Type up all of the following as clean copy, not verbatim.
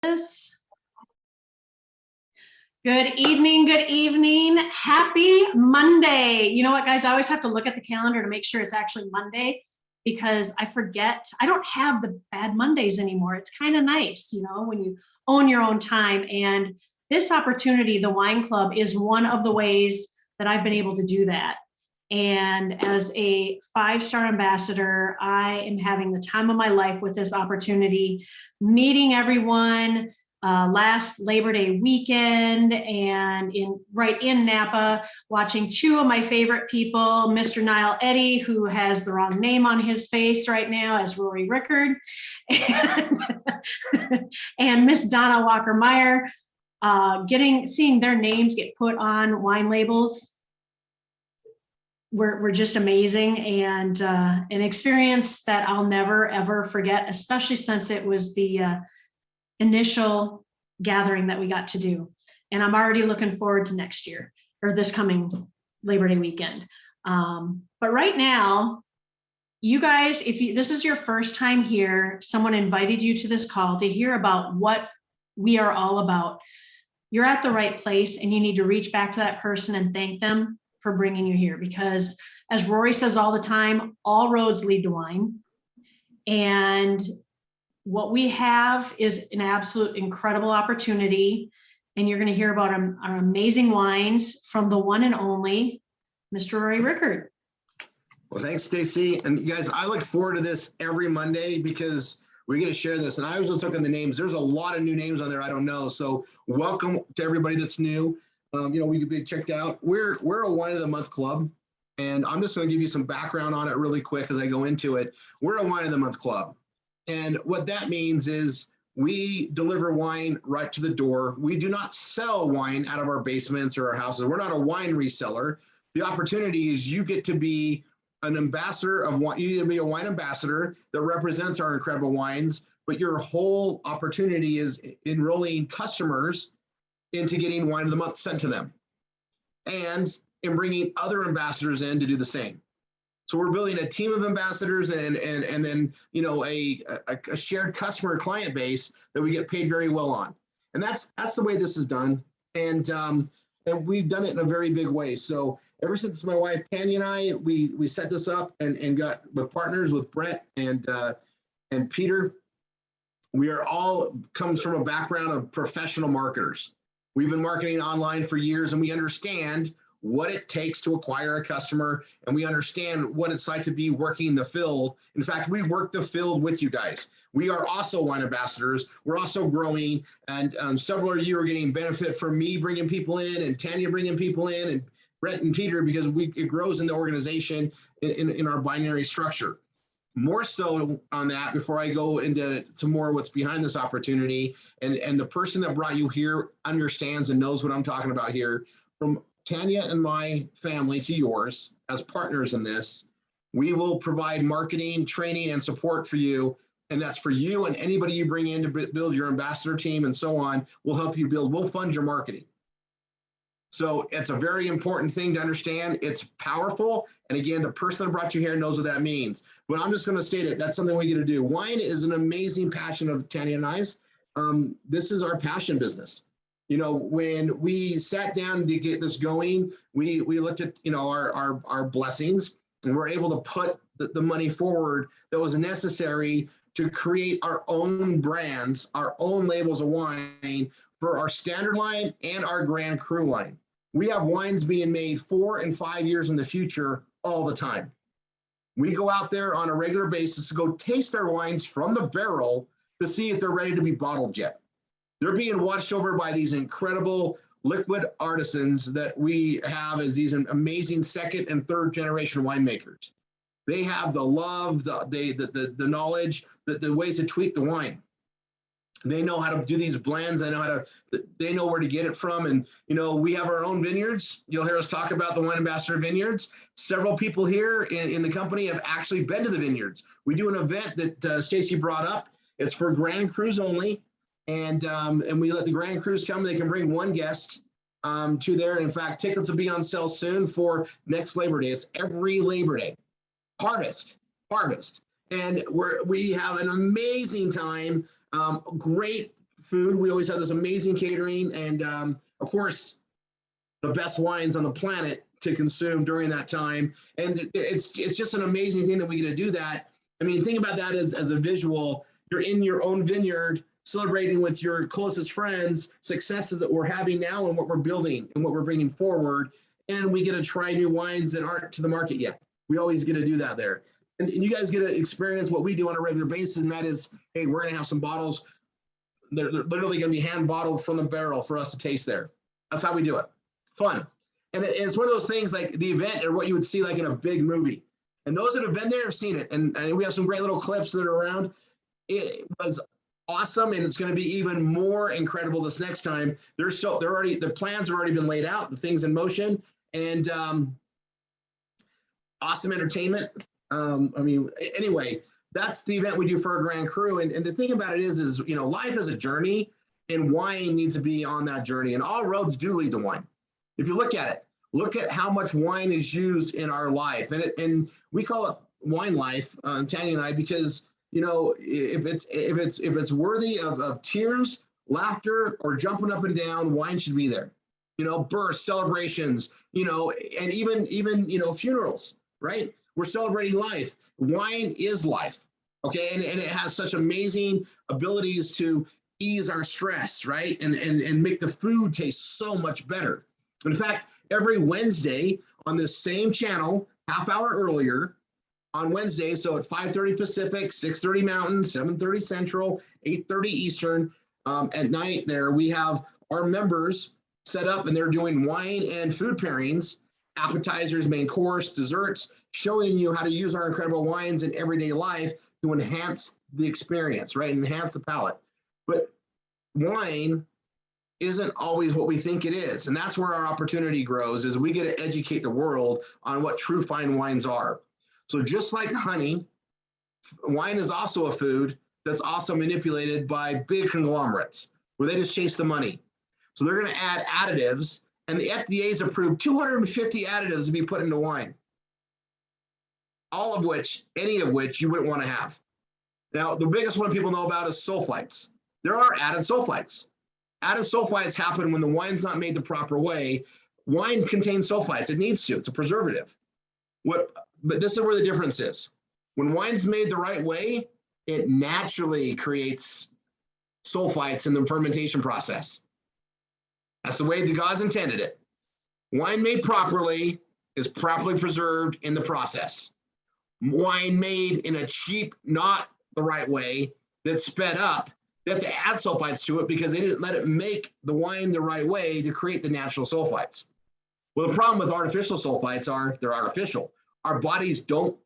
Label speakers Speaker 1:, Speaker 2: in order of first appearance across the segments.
Speaker 1: Good evening, good evening. Happy Monday. You know what, guys? I always have to look at the calendar to make sure it's actually Monday because I forget. I don't have the bad Mondays anymore. It's kind of nice, you know, when you own your own time. And this opportunity, the Wine Club, is one of the ways that I've been able to do that. And as a 5-star ambassador, I am having the time of my life with this opportunity, meeting everyone last Labor Day weekend and right in Napa, watching 2 of my favorite people, Mr. Niall Eddy, who has the wrong name on his face right now as Rory Rickard, and Miss Donna Walker-Meyer, seeing their names get put on wine labels. Were just amazing, and an experience that I'll never ever forget, especially since it was the initial gathering that we got to do. And I'm already looking forward to next year, or this coming Labor Day weekend. But right now, you guys, if this is your first time here, someone invited you to this call to hear about what we are all about, you're at the right place, and you need to reach back to that person and thank them for bringing you here, because as Rory says all the time, all roads lead to wine. And what we have is an absolute incredible opportunity. And you're going to hear about our amazing wines from the one and only Mr. Rory Rickard.
Speaker 2: Well, thanks, Stacy. And you guys, I look forward to this every Monday because we're going to share this. And I was just looking at the names. There's a lot of new names on there I don't know. So welcome to everybody that's new. We could be checked out. We're a Wine of the Month club, and I'm just going to give you some background on it really quick as I go into it. We're a Wine of the Month club, and what that means is we deliver wine right to the door. We do not sell wine out of our basements or our houses. We're not a wine reseller. The opportunity is you get to be an ambassador of wine. You need to be a wine ambassador that represents our incredible wines, but your whole opportunity is enrolling customers into getting Wine of the Month sent to them, and in bringing other ambassadors in to do the same. So we're building a team of ambassadors and then a shared customer client base that we get paid very well on, and that's the way this is done, and we've done it in a very big way. So ever since my wife Tanya and I we set this up and got with partners with Brett and Peter, we are all comes from a background of professional marketers. We've been marketing online for years, and we understand what it takes to acquire a customer, and we understand what it's like to be working the field. In fact, we work the field with you guys. We are also wine ambassadors. We're also growing, and several of you are getting benefit from me bringing people in, and Tanya bringing people in, and Brett and Peter, because it grows in the organization in our binary structure. More so on that, before I go into more what's behind this opportunity, and the person that brought you here understands and knows what I'm talking about here. From Tanya and my family to yours as partners in this, we will provide marketing, training, and support for you. And that's for you and anybody you bring in to build your ambassador team and so on. We'll help you build, we'll fund your marketing. So it's a very important thing to understand. It's powerful. And again, the person that brought you here knows what that means. But I'm just going to state it. That's something we get to do. Wine is an amazing passion of Tanya and I's. This is our passion business. You know, when we sat down to get this going, we looked at, our blessings, and we're able to put the money forward that was necessary to create our own brands, our own labels of wine for our standard line and our Grand Cru line. We have wines being made 4 and 5 years in the future all the time. We go out there on a regular basis to go taste our wines from the barrel to see if they're ready to be bottled yet. They're being watched over by these incredible liquid artisans that we have as these amazing 2nd and 3rd generation winemakers. They have the love, the knowledge, the ways to tweak the wine. They know how to do these blends. They know where to get it from. And, we have our own vineyards. You'll hear us talk about the Wine Ambassador Vineyards. Several people here in the company have actually been to the vineyards. We do an event that Stacy brought up. It's for Grand Crus only. And we let the Grand Crus come. They can bring one guest to there. In fact, tickets will be on sale soon for next Labor Day. It's every Labor Day. Harvest. And we have an amazing time. Great food. We always have this amazing catering, and of course, the best wines on the planet to consume during that time. And it's just an amazing thing that we get to do that. I mean, think about that as a visual. You're in your own vineyard, celebrating with your closest friends successes that we're having now and what we're building and what we're bringing forward. And we get to try new wines that aren't to the market yet. We always get to do that there. And you guys get to experience what we do on a regular basis, and that is, hey, we're going to have some bottles. They're literally going to be hand bottled from the barrel for us to taste there. That's how we do it. Fun. And it's one of those things like the event or what you would see like in a big movie. And those that have been there have seen it. And we have some great little clips that are around. It was awesome, and it's going to be even more incredible this next time. The plans have already been laid out, the things in motion, and awesome entertainment. Anyway, that's the event we do for our Grand Cru. And the thing about it is, life is a journey, and wine needs to be on that journey. And all roads do lead to wine. If you look at it, look at how much wine is used in our life. And we call it wine life, Tanya and I, because, if it's worthy of tears, laughter, or jumping up and down, wine should be there. Births, celebrations, and even funerals, right? We're celebrating life. Wine is life, okay? And it has such amazing abilities to ease our stress, right? And make the food taste so much better. In fact, every Wednesday on this same channel, half hour earlier on Wednesday, so at 5:30 Pacific, 6:30 Mountain, 7:30 Central, 8:30 Eastern, at night there, we have our members set up, and they're doing wine and food pairings, appetizers, main course, desserts, showing you how to use our incredible wines in everyday life to enhance the experience, right? Enhance the palate. But wine isn't always what we think it is. And that's where our opportunity grows, is we get to educate the world on what true fine wines are. So just like honey, wine is also a food that's also manipulated by big conglomerates where they just chase the money. So they're going to add additives, and the FDA's approved 250 additives to be put into wine. Any of which you wouldn't want to have. Now, the biggest one people know about is sulfites. There are added sulfites. Added sulfites happen when the wine's not made the proper way. Wine contains sulfites. It needs to. It's a preservative. But this is where the difference is. When wine's made the right way, it naturally creates sulfites in the fermentation process. That's the way the gods intended it. Wine made properly is properly preserved in the process. Wine made in a cheap, not the right way, that's sped up, they have to add sulfites to it because they didn't let it make the wine the right way to create the natural sulfites. Well, the problem with artificial sulfites are they're artificial. Our bodies don't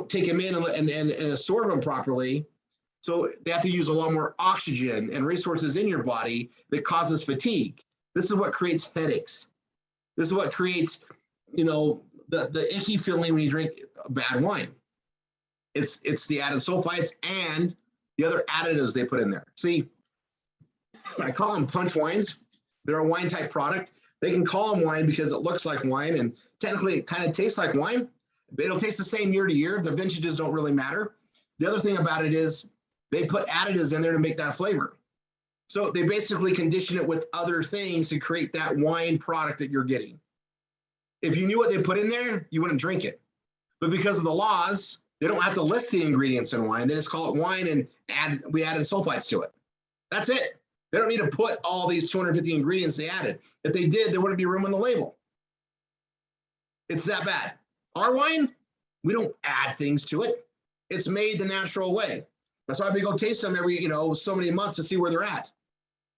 Speaker 2: take them in and absorb them properly. So they have to use a lot more oxygen and resources in your body that causes fatigue. This is what creates headaches. This is what creates, the icky feeling when you drink bad wine. It's the added sulfites and the other additives they put in there. See, I call them punch wines. They're a wine type product. They can call them wine because it looks like wine, and technically it kind of tastes like wine. It'll taste the same year to year. The vintages don't really matter. The other thing about it is they put additives in there to make that flavor. So they basically condition it with other things to create that wine product that you're getting. If you knew what they put in there, you wouldn't drink it. But because of the laws, they don't have to list the ingredients in wine. They just call it wine, and we added sulfites to it. That's it. They don't need to put all these 250 ingredients they added. If they did, there wouldn't be room on the label. It's that bad. Our wine, we don't add things to it. It's made the natural way. That's why we go taste them every, so many months to see where they're at.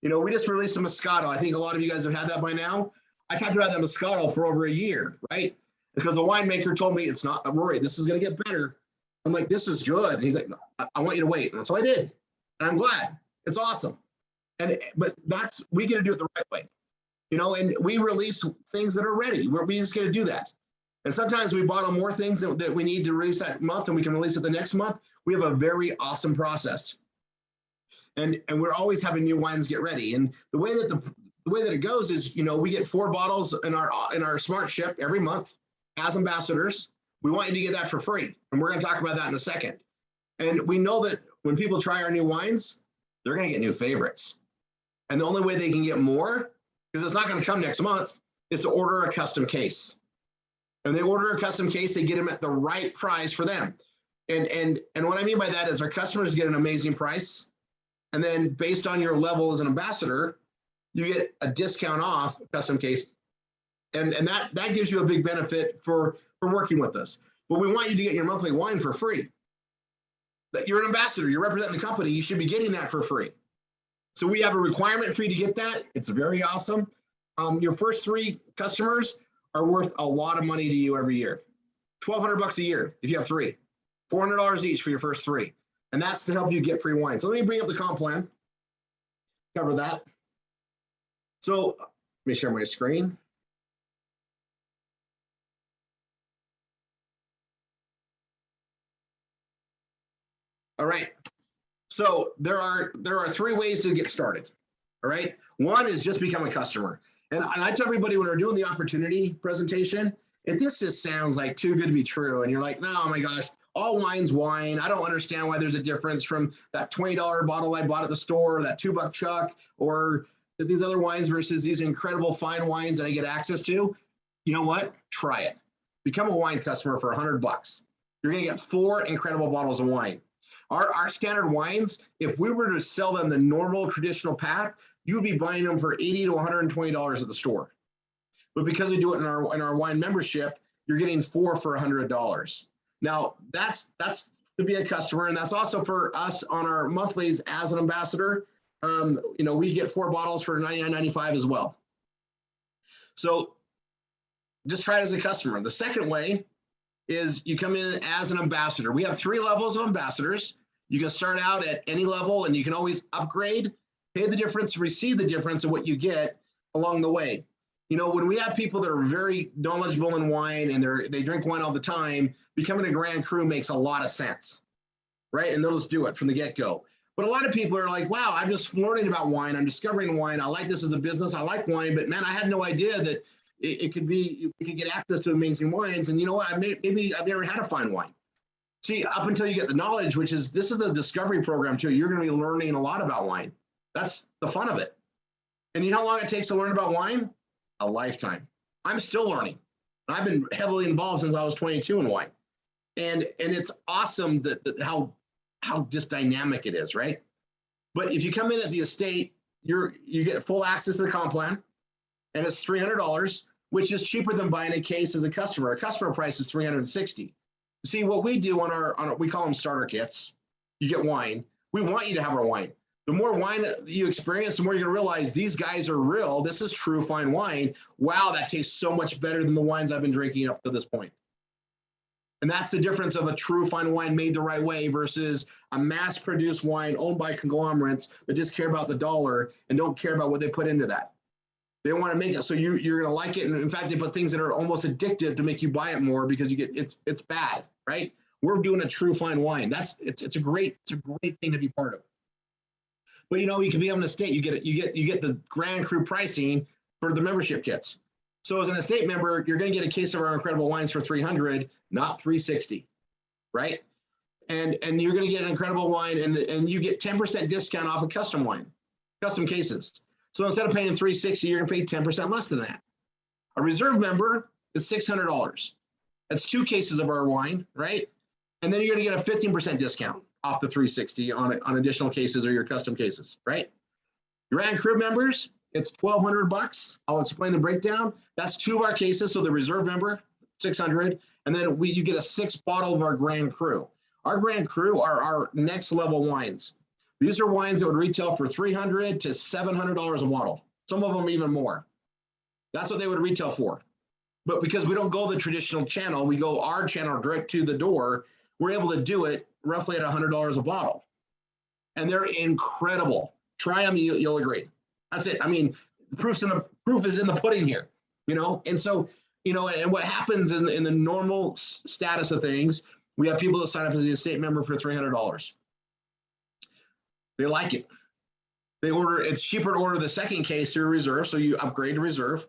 Speaker 2: We just released a Moscato. I think a lot of you guys have had that by now. I talked about that Moscato for over a year, right? Because the winemaker told me it's not, Rory, this is going to get better. I'm like, this is good. And he's like, no, I want you to wait. And so I did. And I'm glad. It's awesome. But we get to do it the right way. And we release things that are ready. We just get to do that. And sometimes we bottle more things that we need to release that month, and we can release it the next month. We have a very awesome process. And we're always having new wines get ready. And the way that it goes is, we get 4 bottles in our Smart Ship every month as ambassadors. We want you to get that for free. And we're going to talk about that in a second. And we know that when people try our new wines, they're going to get new favorites. And the only way they can get more, because it's not going to come next month, is to order a custom case. And they order a custom case, they get them at the right price for them. And what I mean by that is our customers get an amazing price. And then based on your level as an ambassador, you get a discount off custom case. And that gives you a big benefit for working with us. But we want you to get your monthly wine for free. That you're an ambassador, you're representing the company, you should be getting that for free. So we have a requirement for you to get that. It's very awesome. Your first 3 customers are worth a lot of money to you every year. $1,200 a year if you have 3. $400 each for your first 3. And that's to help you get free wine. So let me bring up the comp plan. Cover that. So let me share my screen. All right. So there are 3 ways to get started. All right. One is just become a customer. And I tell everybody when we're doing the opportunity presentation, if this just sounds like too good to be true, and you're like, no, oh my gosh, all wine's wine. I don't understand why there's a difference from that $20 bottle I bought at the store, that $2 chuck, or these other wines versus these incredible fine wines that I get access to. You know what? Try it. Become a wine customer for $100. You're going to get 4 incredible bottles of wine. Our standard wines, if we were to sell them the normal traditional pack, you'd be buying them for $80 to $120 at the store. But because we do it in our wine membership, you're getting 4 for $100. Now that's to be a customer, and that's also for us on our monthlies as an ambassador. We get 4 bottles for $99.95 as well. So just try it as a customer. The second way is you come in as an ambassador. We have 3 levels of ambassadors. You can start out at any level and you can always upgrade, pay the difference, receive the difference of what you get along the way. When we have people that are very knowledgeable in wine and they drink wine all the time, becoming a Grand Cru makes a lot of sense, right? And they'll just do it from the get-go. But a lot of people are like, wow, I'm just learning about wine. I'm discovering wine. I like this as a business. I like wine, but man, I had no idea that we could get access to amazing wines. And you know what? Maybe I've never had a fine wine. See, up until you get the knowledge, this is the discovery program too. You're going to be learning a lot about wine. That's the fun of it. And you know how long it takes to learn about wine? A lifetime. I'm still learning. I've been heavily involved since I was 22 in wine. And it's awesome that how just dynamic it is, right? But if you come in at the estate, you get full access to the comp plan. And it's $300, which is cheaper than buying a case as a customer. A customer price is $360. See, what we do we call them starter kits. You get wine. We want you to have our wine. The more wine you experience, the more you're going to realize these guys are real. This is true fine wine. Wow, that tastes so much better than the wines I've been drinking up to this point. And that's the difference of a true fine wine made the right way versus a mass-produced wine owned by conglomerates that just care about the dollar and don't care about what they put into that. They want to make it so you're going to like it. And in fact, they put things that are almost addictive to make you buy it more because it's bad, right? We're doing a true fine wine. It's a great thing to be part of. But you can be on an estate. You get the Grand Cru pricing for the membership kits. So as an estate member, you're going to get a case of our incredible wines for $300, not $360, right? And you're going to get an incredible wine, and you get 10% discount off of custom wine, custom cases. So instead of paying $360, you're going to pay 10% less than that. A reserve member is $600. That's 2 cases of our wine, right? And then you're going to get a 15% discount off the $360 on additional cases or your custom cases, right? Your Grand Cru members, it's $1,200. I'll explain the breakdown. That's 2 of our cases. So the reserve member, $600, and then you get a 6 bottle of our Grand Cru. Our Grand Cru are our next level wines. These are wines that would retail for $300 to $700 a bottle. Some of them even more. That's what they would retail for. But because we don't go the traditional channel, we go our channel direct to the door, we're able to do it roughly at $100 a bottle. And they're incredible. Try them, you'll agree. That's it. I mean, the proof is in the pudding here, And so, and what happens in the normal status of things, we have people that sign up as the estate member for $300. They like it. It's cheaper to order the second case through reserve, so you upgrade to reserve.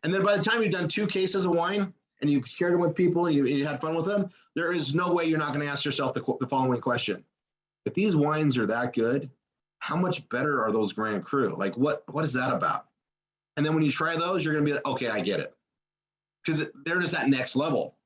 Speaker 2: And then by the time you've done 2 cases of wine and you've shared them with people and you had fun with them, there is no way you're not going to ask yourself the following question. If these wines are that good, how much better are those Grand Cru? Like, what is that about? And then when you try those, you're going to be like, okay, I get it. Because they're just that next level.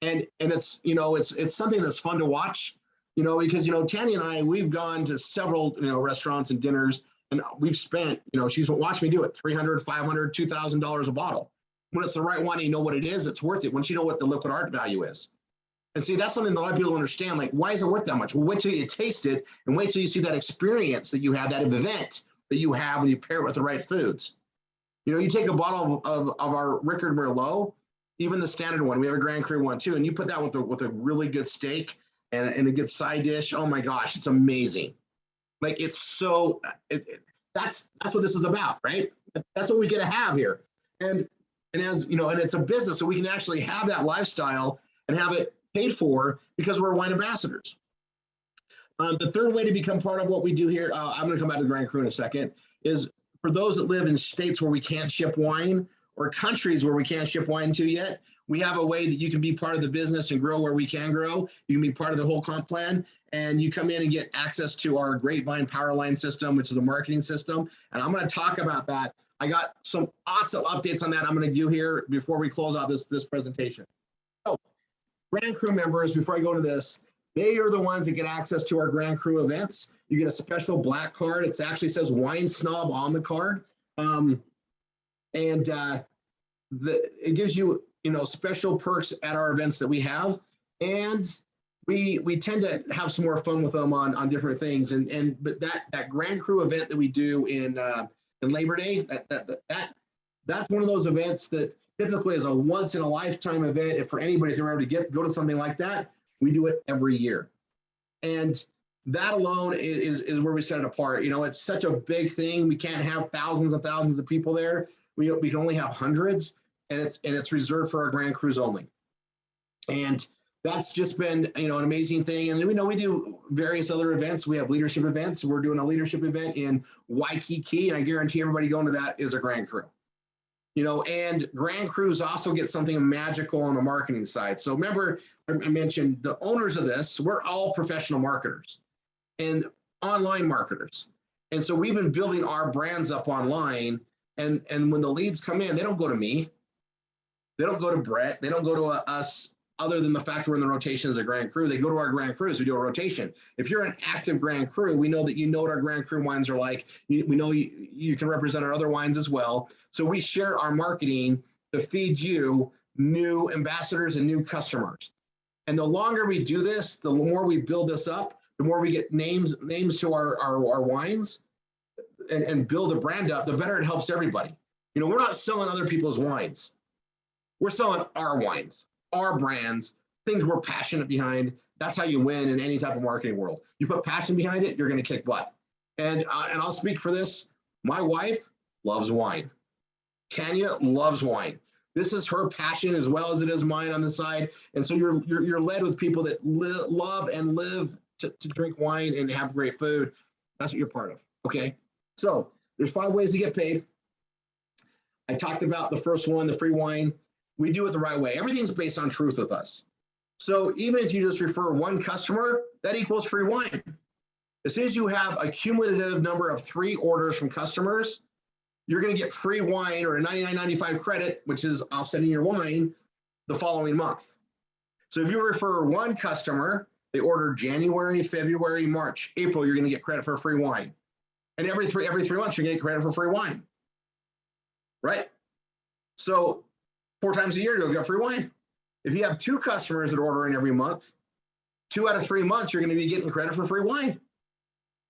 Speaker 2: And it's, it's something that's fun to watch, because, Tanya and I, we've gone to several, restaurants and dinners, and we've spent, she's watched me do it, $300, $500, $2,000 a bottle. When it's the right one, and you know what it is, it's worth it. Once you know what the liquid art value is. And see, that's something that a lot of people understand. Like, why is it worth that much? Well, wait till you taste it, and wait till you see that experience that you have, that event that you have when you pair it with the right foods. You take a bottle of our Rickard Merlot, even the standard one, we have a Grand Cru one too, and you put that with a really good steak and a good side dish. Oh my gosh, it's amazing. Like, it's so, that's what this is about, right? That's what we get to have here. And as, and it's a business, so we can actually have that lifestyle and have it paid for because we're wine ambassadors. The third way to become part of what we do here, I'm going to come back to the Grand Cru in a second, is for those that live in states where we can't ship wine or countries where we can't ship wine to yet, we have a way that you can be part of the business and grow where we can grow. You can be part of the whole comp plan, and you come in and get access to our Grapevine Powerline system, which is a marketing system. And I'm going to talk about that. I got some awesome updates on that I'm going to do here before we close out this presentation. So, Grand Cru members, before I go into this, they are the ones that get access to our Grand Cru events. You get a special black card. It actually says Wine Snob on the card. It gives you, special perks at our events that we have. And we tend to have some more fun with them on different things. But that Grand Cru event that we do in Labor Day, that's one of those events that typically is a once in a lifetime event. If for anybody, if they're ever to go to something like that, we do it every year. And that alone is where we set it apart. It's such a big thing. We can't have thousands and thousands of people there. We can only have hundreds, and it's reserved for our Grand Crus only. And that's just been, an amazing thing. And we do various other events. We have leadership events. We're doing a leadership event in Waikiki, and I guarantee everybody going to that is a Grand Cru. And Grand Crus also get something magical on the marketing side. So remember, I mentioned the owners of this, we're all professional marketers and online marketers. And so we've been building our brands up online. And when the leads come in, they don't go to me. They don't go to Brett. They don't go to us, other than the fact we're in the rotation as a Grand Cru. They go to our Grand Crus. We do a rotation. If you're an active Grand Cru, we know that you know what our Grand Cru wines are like. We know you can represent our other wines as well. So we share our marketing to feed you new ambassadors and new customers. And the longer we do this, the more we build this up, the more we get names to our wines and build a brand up, the better it helps everybody. We're not selling other people's wines. We're selling our wines, our brands, things we're passionate behind. That's how you win in any type of marketing world. You put passion behind it, you're going to kick butt. And I'll speak for this. My wife loves wine. Tanya loves wine. This is her passion as well as it is mine on the side. And so you're led with people that love and live to drink wine and have great food. That's what you're part of. Okay. So there's 5 ways to get paid. I talked about the first one, the free wine. We do it the right way. Everything's based on truth with us. So even if you just refer one customer, that equals free wine. As soon as you have a cumulative number of 3 orders from customers, you're going to get free wine or a $99.95 credit, which is offsetting your wine the following month. So if you refer one customer, they order January, February, March, April, you're going to get credit for free wine. And every three months, you're going to get credit for free wine. Right? So 4 times a year, you'll get free wine. If you have 2 customers that are ordering every month, 2 out of 3 months, you're going to be getting credit for free wine.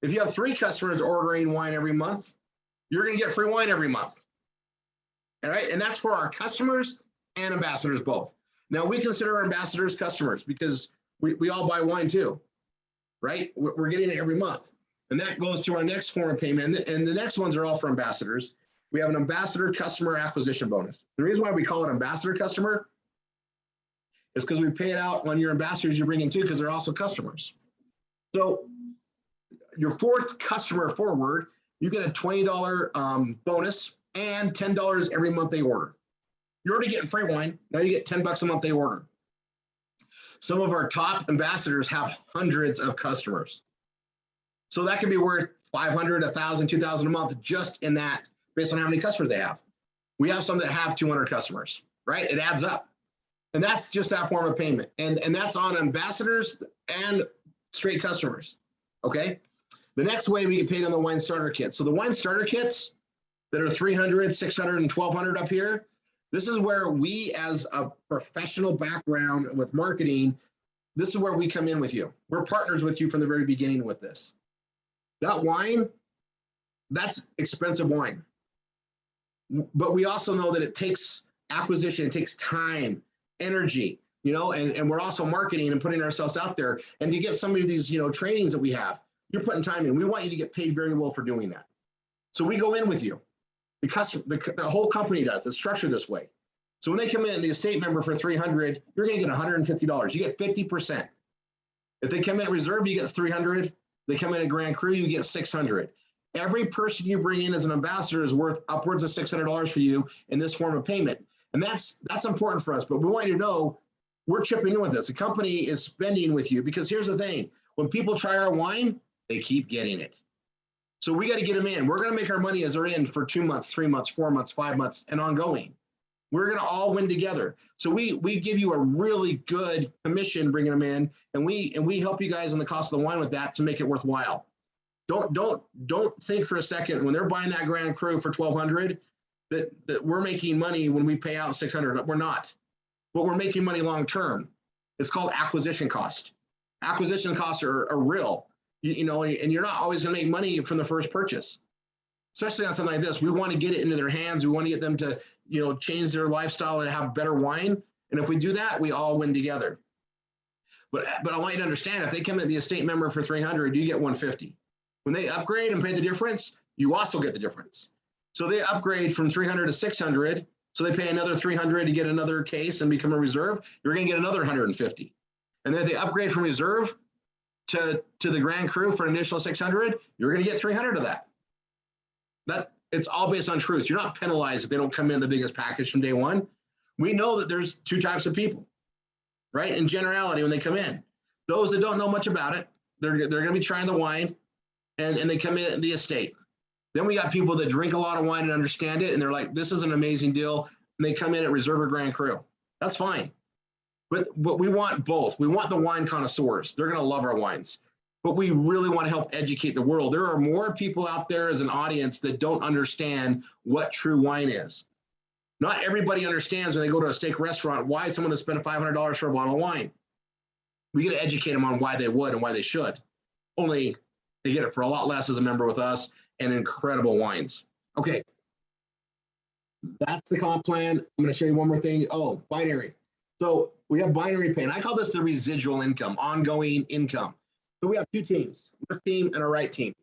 Speaker 2: If you have 3 customers ordering wine every month, you're going to get free wine every month. All right? And that's for our customers and ambassadors both. Now, we consider our ambassadors customers because we all buy wine too, right? We're getting it every month. And that goes to our next form of payment. And the next ones are all for ambassadors. We have an ambassador customer acquisition bonus. The reason why we call it ambassador customer is because we pay it out on your ambassadors you bring in too, because they're also customers. So your 4th customer forward, you get a $20 bonus and $10 every month they order. You're already getting free wine. Now you get $10 a month they order. Some of our top ambassadors have hundreds of customers. So that can be worth 500, 1,000, 2,000 a month just in that, based on how many customers they have. We have some that have 200 customers, right? It adds up. And that's just that form of payment. And that's on ambassadors and straight customers, okay? The next way we get paid on the wine starter kits. So the wine starter kits that are 300, 600, and 1,200 up here, this is where we, as a professional background with marketing, this is where we come in with you. We're partners with you from the very beginning with this. That wine, that's expensive wine. But we also know that it takes acquisition, it takes time, energy, you know, and we're also marketing and putting ourselves out there. And to get some of these, you know, trainings that we have, you're putting time in. We want you to get paid very well for doing that. So we go in with you. The whole company does. It's structured this way. So when they come in, the estate member for 300, you're going to get $150. You get 50%. If they come in at reserve, you get 300. They come in at Grand Cru, you get 600. Every person you bring in as an ambassador is worth upwards of $600 for you in this form of payment. And that's important for us. But we want you to know we're chipping in with this. The company is spending with you, because here's the thing. When people try our wine, they keep getting it. So we got to get them in. We're going to make our money as they're in for 2 months, 3 months, 4 months, 5 months, and ongoing. We're going to all win together. So we give you a really good commission bringing them in, and we help you guys on the cost of the wine with that to make it worthwhile. Don't think for a second when they're buying that Grand Cru for $1,200 that we're making money when we pay out $600. We're not, but we're making money long term. It's called acquisition cost. Acquisition costs are real. You know, and you're not always going to make money from the first purchase, especially on something like this. We want to get it into their hands. We want to get them to, you know, change their lifestyle and have better wine. And if we do that, we all win together. But I want you to understand, if they come in the estate member for 300, you get 150. When they upgrade and pay the difference, you also get the difference. So they upgrade from 300 to 600. So they pay another 300 to get another case and become a reserve. You're going to get another 150. And then if they upgrade from reserve to the Grand Cru for an initial 600, you're going to get 300 of that. It's all based on truth. You're not penalized if they don't come in the biggest package from day one. We know that there's two types of people, right? In generality, when they come in, those that don't know much about it, they're going to be trying the wine, and they come in the estate. Then we got people that drink a lot of wine and understand it, and they're like, this is an amazing deal, and they come in at Reserve or Grand Cru. That's fine. But we want both. We want the wine connoisseurs. They're going to love our wines. But we really want to help educate the world. There are more people out there as an audience that don't understand what true wine is. Not everybody understands when they go to a steak restaurant why someone would spend $500 for a bottle of wine. We got to educate them on why they would and why they should. Only they get it for a lot less as a member with us, and incredible wines. Okay. That's the comp plan. I'm going to show you one more thing. Oh, binary. So we have binary pay, and I call this the residual income, ongoing income. So we have two teams, a left team and a right team.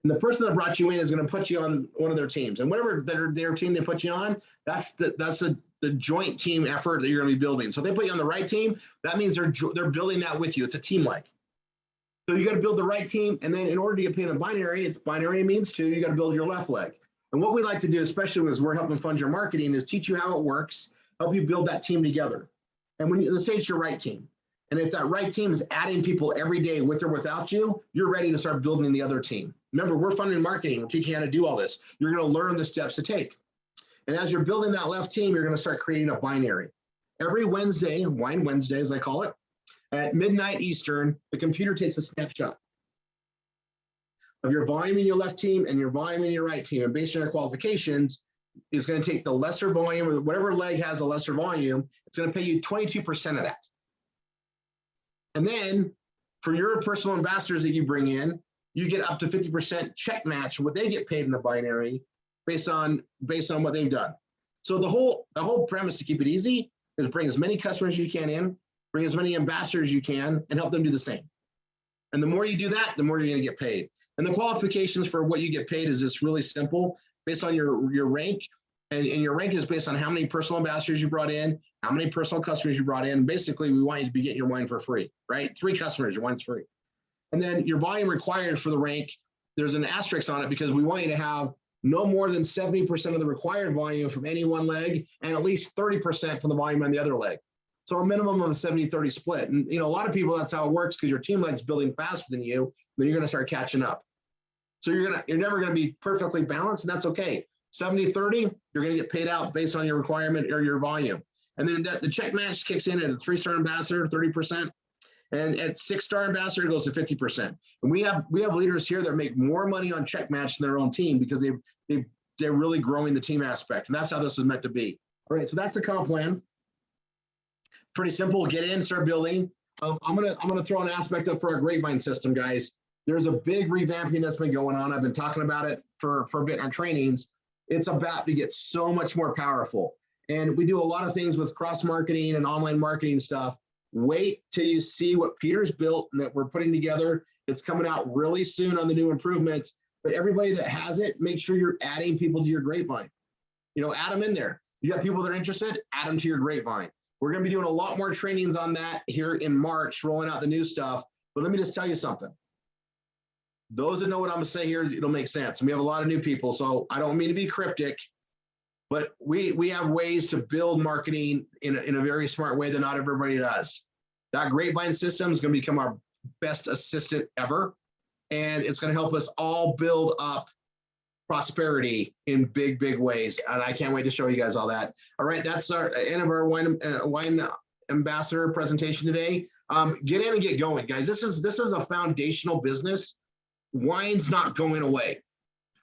Speaker 2: And the person that brought you in is going to put you on one of their teams. And whatever their team they put you on, that's the joint team effort that you're going to be building. So if they put you on the right team, that means they're building that with you. It's a team like. So you got to build the right team. And then in order to get paid in the binary, it's binary means two, you got to build your left leg. And what we like to do, especially as we're helping fund your marketing, is teach you how it works, help you build that team together. And let's say it's your right team. And if that right team is adding people every day with or without you, you're ready to start building the other team. Remember, we're funding marketing. We're teaching you how to do all this. You're going to learn the steps to take. And as you're building that left team, you're going to start creating a binary. Every Wednesday, Wine Wednesday, as I call it, at midnight Eastern, the computer takes a snapshot of your volume in your left team and your volume in your right team. And based on your qualifications, it's going to take the lesser volume, or whatever leg has a lesser volume, it's going to pay you 22% of that. And then for your personal ambassadors that you bring in, you get up to 50% check match what they get paid in the binary based on what they've done. So the whole premise to keep it easy is bring as many customers as you can in, bring as many ambassadors as you can, and help them do the same. And the more you do that, the more you're going to get paid. And the qualifications for what you get paid is just really simple, based on your rank. And your rank is based on how many personal ambassadors you brought in, how many personal customers you brought in. Basically, we want you to be getting your wine for free, right? 3 customers, your wine's free. And then your volume required for the rank, there's an asterisk on it because we want you to have no more than 70% of the required volume from any one leg and at least 30% from the volume on the other leg. So a minimum of a 70-30 split. And a lot of people, that's how it works, because your team leg's building faster than you, then you're going to start catching up. So you're never gonna be perfectly balanced, and that's okay. 70-30, you're gonna get paid out based on your requirement or your volume. And then the check match kicks in at a 3-star ambassador, 30%. And at 6-star ambassador, it goes to 50%. And we have leaders here that make more money on check match than their own team because they're really growing the team aspect. And that's how this is meant to be. All right, so that's the comp plan. Pretty simple. Get in, start building. I'm gonna throw an aspect up for our grapevine system, guys. There's a big revamping that's been going on. I've been talking about it for a bit on trainings. It's about to get so much more powerful. And we do a lot of things with cross marketing and online marketing stuff. Wait till you see what Peter's built and that we're putting together. It's coming out really soon on the new improvements. But everybody that has it, make sure you're adding people to your grapevine. Add them in there. You got people that are interested, add them to your grapevine. We're going to be doing a lot more trainings on that here in March, rolling out the new stuff. But let me just tell you something. Those that know what I'm going to say here, it'll make sense. We have a lot of new people, so I don't mean to be cryptic, but we have ways to build marketing in a very smart way that not everybody does. That grapevine system is going to become our best assistant ever, and it's going to help us all build up prosperity in big, big ways. And I can't wait to show you guys all that. All right, that's our end of our wine ambassador presentation today. Get in and get going, guys. This is a foundational business. Wine's not going away.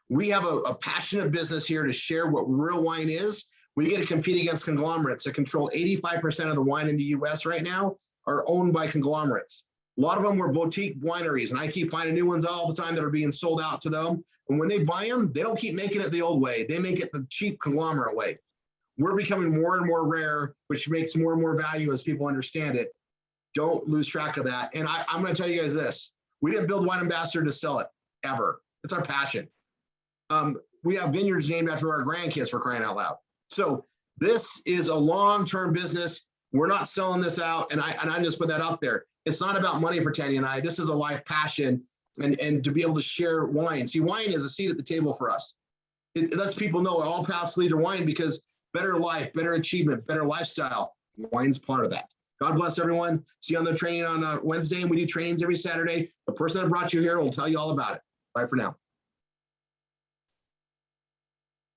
Speaker 2: We have a passionate business here to share what real wine is. We get to compete against conglomerates that control 85% of the wine in the US right now are owned by conglomerates. A lot of them were boutique wineries, and I keep finding new ones all the time that are being sold out to them. And when they buy them, they don't keep making it the old way. They make it the cheap conglomerate way. We're becoming more and more rare, which makes more and more value as people understand it. Don't lose track of that. And I'm going to tell you guys this. We didn't build Wine Ambassador to sell it, ever. It's our passion. We have vineyards named after our grandkids, for crying out loud. So this is a long-term business. We're not selling this out, and I just put that out there. It's not about money for Tanya and I. This is a life passion, and to be able to share wine. See, wine is a seat at the table for us. It lets people know all paths lead to wine because better life, better achievement, better lifestyle. Wine's part of that. God bless everyone. See you on the training on Wednesday, and we do trainings every Saturday. The person that brought you here will tell you all about it. Bye for now.